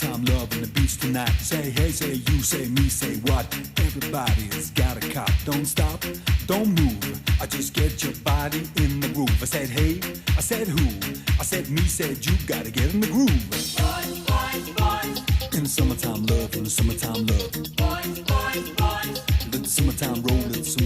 summertime love and the beach tonight. Say hey, say you, say me, say what? Everybody's got a cop. Don't stop, don't move. I just get your body in the groove. I said hey, I said who? I said me, said you. Gotta get in the groove. Boys, boys, boys. In the summertime love, in the summertime love. Boys, boys, boys. Let the summertime roll, let the summertime